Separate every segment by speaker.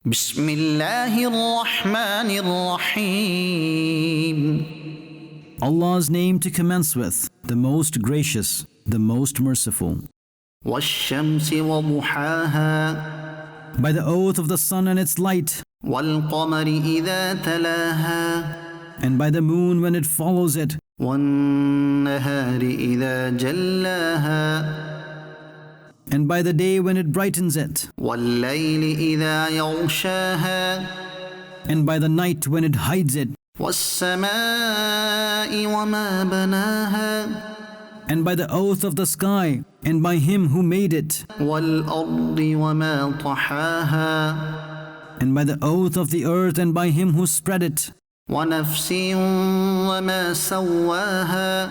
Speaker 1: بسم الله الرحمن الرحيم.
Speaker 2: Allah's name to commence with, the most gracious, the most merciful.
Speaker 1: والشمس وضحاها
Speaker 2: By the oath of the sun and its light,
Speaker 1: والقمر إذا تلاها
Speaker 2: and by the moon when it follows it,
Speaker 1: والنهار إذا جلاها
Speaker 2: and by the day when it brightens it,
Speaker 1: والليل إذا يغشاها
Speaker 2: and by the night when it hides it,
Speaker 1: والسماء وما بناها
Speaker 2: and by the oath of the sky, and by him who made it,
Speaker 1: والأرض وما طحاها
Speaker 2: and by the oath of the earth, and by him who spread it,
Speaker 1: ونفس وما سواها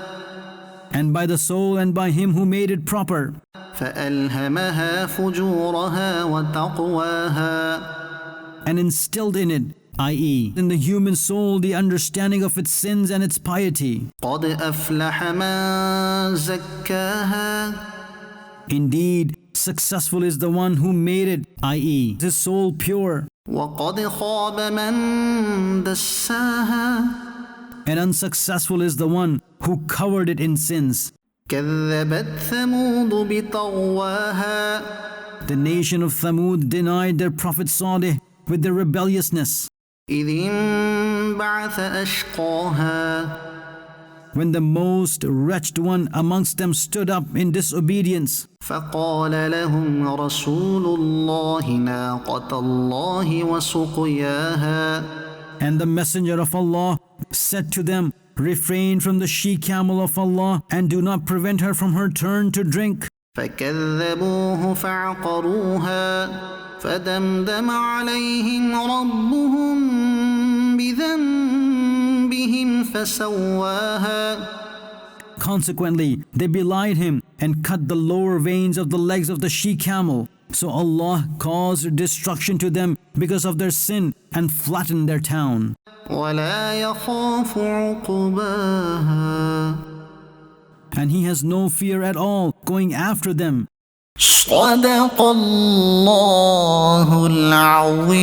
Speaker 2: and by the soul, and by him who made it proper,
Speaker 1: فألهمها فجورها وتقواها
Speaker 2: and instilled in it, i.e., in the human soul, the understanding of its sins and its piety.
Speaker 1: قد أفلح من زكاها
Speaker 2: Indeed, successful is the one who made it, i.e., his soul pure,
Speaker 1: وقد خاب من دساها
Speaker 2: and unsuccessful is the one who covered it in sins.
Speaker 1: كذبت ثمود بطغواها
Speaker 2: The nation of Thamud denied their prophet Salih with their rebelliousness,
Speaker 1: إذ انبعث أشقاها
Speaker 2: when the most wretched one amongst them stood up in disobedience.
Speaker 1: فقال لهم رسول الله ناقة الله وسقياها
Speaker 2: And the messenger of Allah said to them, refrain from the she-camel of Allah and do not prevent her from her turn to drink.
Speaker 1: فكذبوه فعقروها فدمدم عليهم ربهم بذنبهم فسواها.
Speaker 2: Consequently, they belied him and cut the lower veins of the legs of the she-camel. So Allah caused destruction to them because of their sin and flattened their town.
Speaker 1: ولا يخاف عقباها.
Speaker 2: And He has no fear at all going after them.
Speaker 1: صدق الله العظيم.